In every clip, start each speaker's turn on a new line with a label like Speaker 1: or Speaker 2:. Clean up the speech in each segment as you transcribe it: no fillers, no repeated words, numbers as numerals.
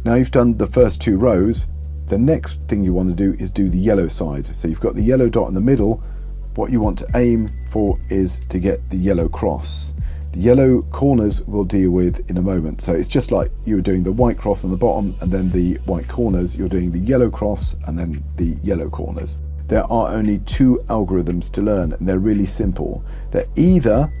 Speaker 1: Now you've done the first 2 rows, the next thing you want to do is do the yellow side. So you've got the yellow dot in the middle. What you want to aim for is to get the yellow cross. The yellow corners we'll deal with in a moment. So it's just like you were doing the white cross on the bottom and then the white corners, you're doing the yellow cross and then the yellow corners. There are only 2 algorithms to learn and they're really simple. They're either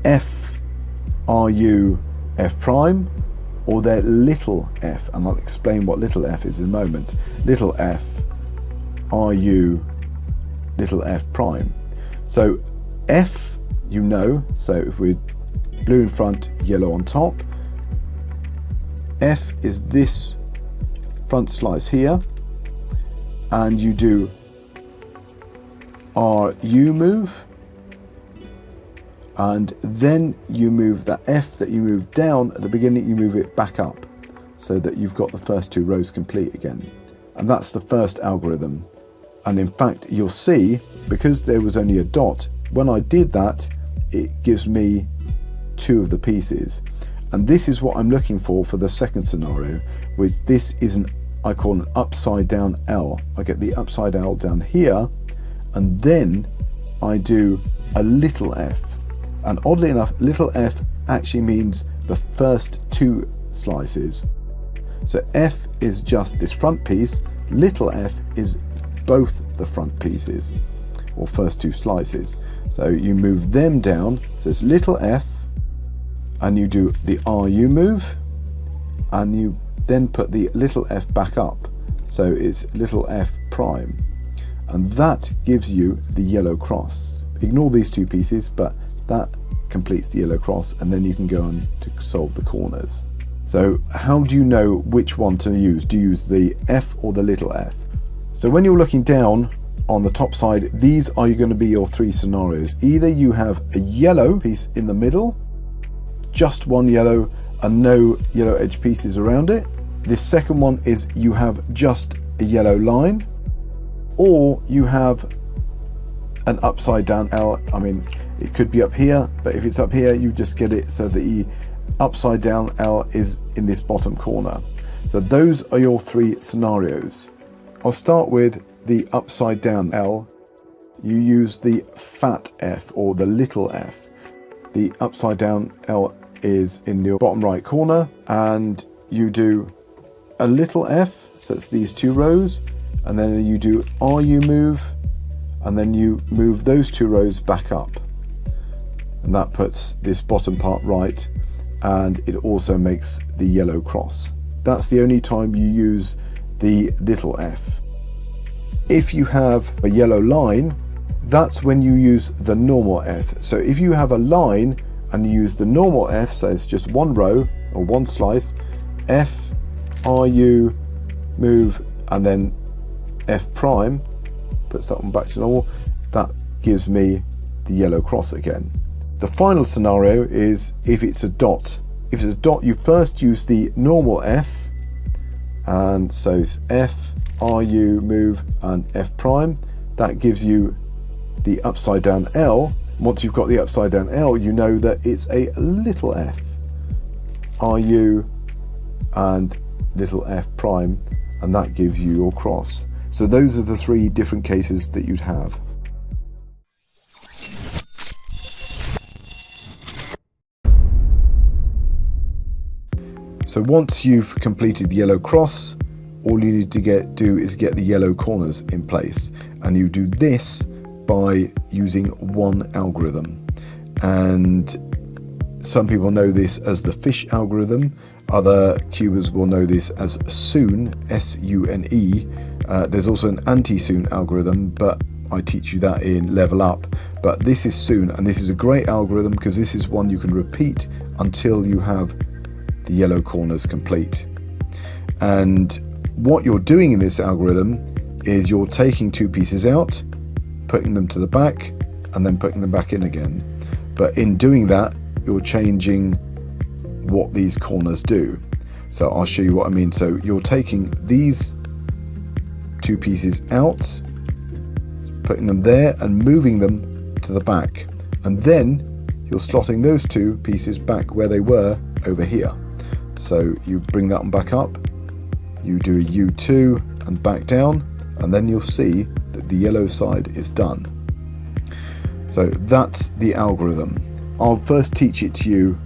Speaker 1: F, RU, F prime, or they're little f, and I'll explain what little f is in a moment. Little f, RU, little f prime. So F, you know, so if we're blue in front, yellow on top, F is this front slice here, and you do RU move, and then you move that F that you moved down at the beginning, you move it back up so that you've got the first 2 rows complete again. And that's the first algorithm. And in fact, you'll see, because there was only a dot, when I did that, it gives me 2 of the pieces. And this is what I'm looking for the second scenario, which this is I call an upside down L. I get the upside L down here, and then I do a little f. And oddly enough, little f actually means the first 2 slices. So F is just this front piece, little f is both the front pieces, or first 2 slices. So you move them down, so it's little f, and you do the RU move, and you then put the little f back up. So it's little f prime. And that gives you the yellow cross. Ignore these 2 pieces, but that completes the yellow cross, and then you can go on to solve the corners. So how do you know which one to use? Do you use the F or the little f? So when you're looking down on the top side, these are going to be your 3 scenarios. Either you have a yellow piece in the middle, just one yellow and no yellow edge pieces around it. This second one is you have just a yellow line, or you have an upside down L. I mean, it could be up here, but if it's up here, you just get it so the upside down L is in this bottom corner. So those are your 3 scenarios. I'll start with the upside down L. You use the fat F or the little f. The upside down L is in the bottom right corner, and you do a little f, so it's these 2 rows, and then you do RU move, and then you move those 2 rows back up, and that puts this bottom part right, and it also makes the yellow cross. That's the only time you use the little f. If you have a yellow line, that's when you use the normal f. So if you have a line and you use the normal f, so it's just 1 row or 1 slice, F, RU, move, and then F prime, puts that one back to normal, that gives me the yellow cross again. The final scenario is if it's a dot. If it's a dot, you first use the normal F, and so it's F, RU, move, and F prime. That gives you the upside down L. Once you've got the upside down L, you know that it's a little f, RU, and little f prime, and that gives you your cross. So those are the 3 different cases that you'd have. So once you've completed the yellow cross, all you need to do is get the yellow corners in place, and you do this by using one algorithm. And some people know this as the fish algorithm, other cubers will know this as Sune, S-U-N-E. There's also an anti-Sune algorithm, but I teach you that in Level Up. But this is Sune, and this is a great algorithm because this is one you can repeat until you have the yellow corners complete. And what you're doing in this algorithm is you're taking 2 pieces out, putting them to the back, and then putting them back in again. But in doing that, you're changing what these corners do. So I'll show you what I mean. So you're taking these 2 pieces out, putting them there and moving them to the back, and then you're slotting those 2 pieces back where they were over here. So you bring that one back up, you do a U2 and back down, and then you'll see that the yellow side is done. So that's the algorithm. I'll first teach it to you,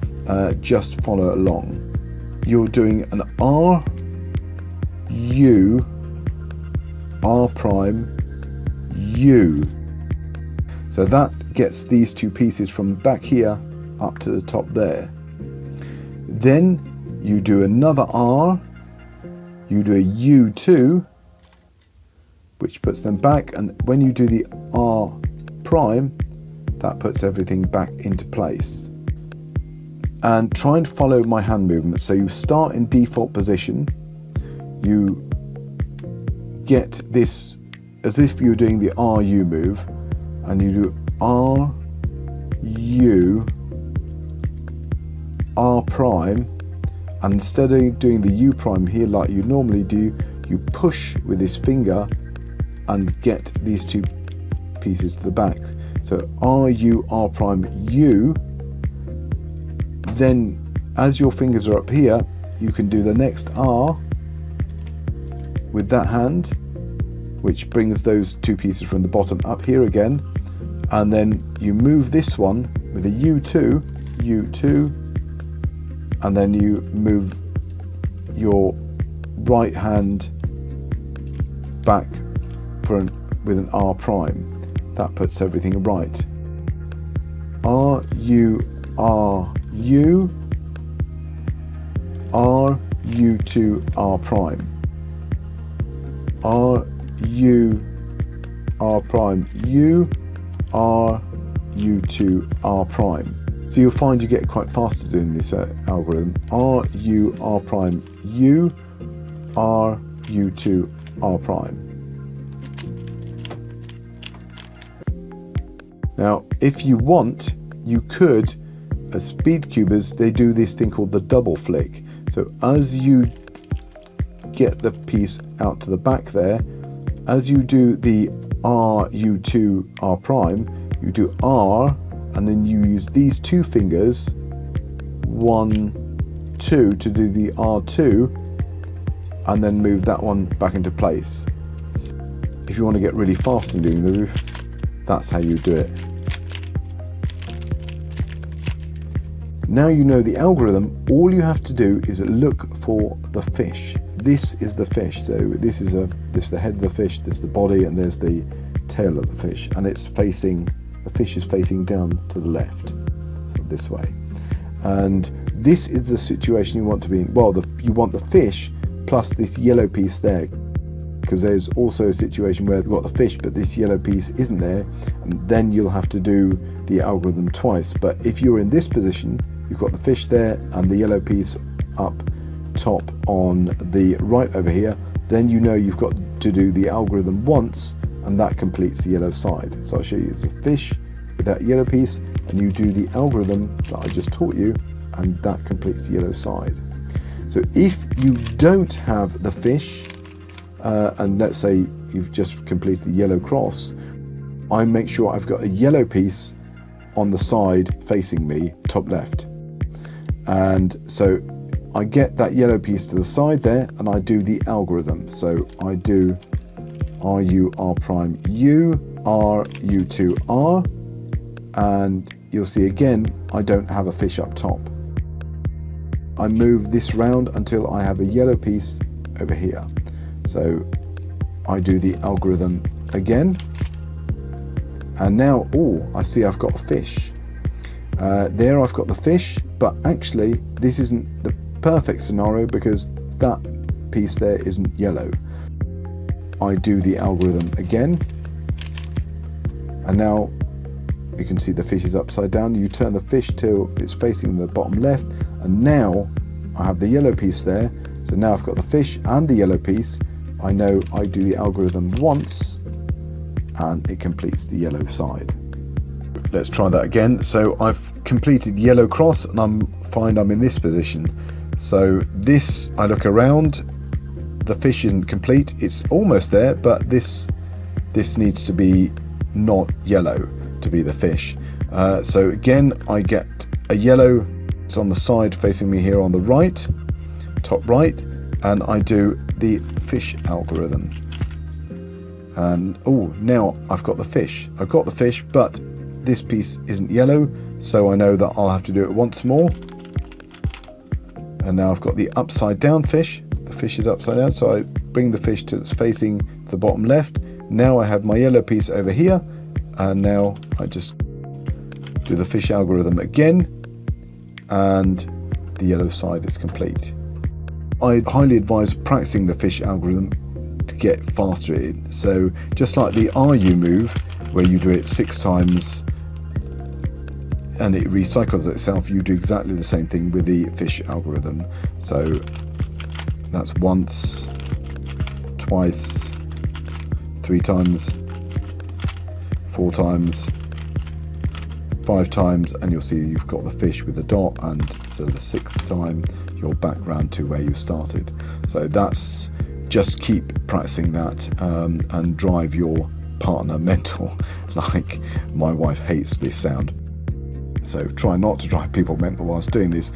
Speaker 1: just follow along. You're doing an R, U, R prime, U. So that gets these two pieces from back here up to the top there. Then you do another R, you do a U2, which puts them back, and when you do the R prime, that puts everything back into place. And try and follow my hand movement. So you start in default position, you get this as if you're doing the RU move, and you do R, U, R prime, and instead of doing the U prime here like you normally do, you push with this finger and get these two pieces to the back. So R, U, R prime, U. Then as your fingers are up here, you can do the next R with that hand, which brings those two pieces from the bottom up here again, and then you move this one with a U2, and then you move your right hand back with an R prime. That puts everything right. R, U, R, U, R, U2, R prime. R, U, R prime, U, R, U2, R prime. So you'll find you get quite faster doing this algorithm. R, U, R prime, U, R, U2, R prime. Now, if you want, you could, as speed cubers, they do this thing called the double flick. So as you get the piece out to the back there, as you do the R, U2, R prime, you do R, and then you use these two fingers, 1, 2, to do the R2, and then move that one back into place. If you want to get really fast in doing the roof, that's how you do it. Now you know the algorithm, all you have to do is look for the fish. This is the fish. So this is the head of the fish, there's the body, and there's the tail of the fish, and the fish is facing down to the left, so this way. And this is the situation you want to be in. Well, you want the fish plus this yellow piece there, because there's also a situation where you've got the fish but this yellow piece isn't there, and then you'll have to do the algorithm twice. But if you're in this position, you've got the fish there and the yellow piece up top on the right over here, then you know you've got to do the algorithm once, and that completes the yellow side. So I'll show you the fish with that yellow piece, and you do the algorithm that I just taught you, and that completes the yellow side. So if you don't have the fish, and let's say you've just completed the yellow cross, I make sure I've got a yellow piece on the side facing me, top left. And so I get that yellow piece to the side there, and I do the algorithm. So I do RU, R prime, U, R, U2, R, and you'll see again, I don't have a fish up top. I move this round until I have a yellow piece over here. So I do the algorithm again, and now, I see I've got a fish. There I've got the fish, but actually this isn't the perfect scenario because that piece there isn't yellow. I do the algorithm again, and now you can see the fish is upside down. You turn the fish till it's facing the bottom left, and now I have the yellow piece there. So now I've got the fish and the yellow piece. I know I do the algorithm once and it completes the yellow side. Let's try that again. So I've completed yellow cross, and I'm in this position. So this, I look around, the fish isn't complete. It's almost there, but this needs to be not yellow to be the fish. So again, I get a yellow. It's on the side facing me here on the right, top right, and I do the fish algorithm. And now I've got the fish. I've got the fish, but this piece isn't yellow, so I know that I'll have to do it once more. And now I've got the upside down fish. The fish is upside down, so I bring the fish to it's facing the bottom left. Now I have my yellow piece over here, and now I just do the fish algorithm again, and the yellow side is complete. I highly advise practicing the fish algorithm to get faster in. So just like the RU move, where you do it 6 times and it recycles itself, you do exactly the same thing with the fish algorithm. So that's once, twice, 3 times, 4 times, 5 times, and you'll see you've got the fish with the dot, and so the 6th time you're back round to where you started. So that's, just keep practicing that, and drive your partner mental. Like my wife hates this sound. So try not to drive people mental whilst doing this.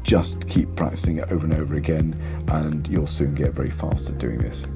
Speaker 1: Just keep practicing it over and over again, and you'll soon get very fast at doing this.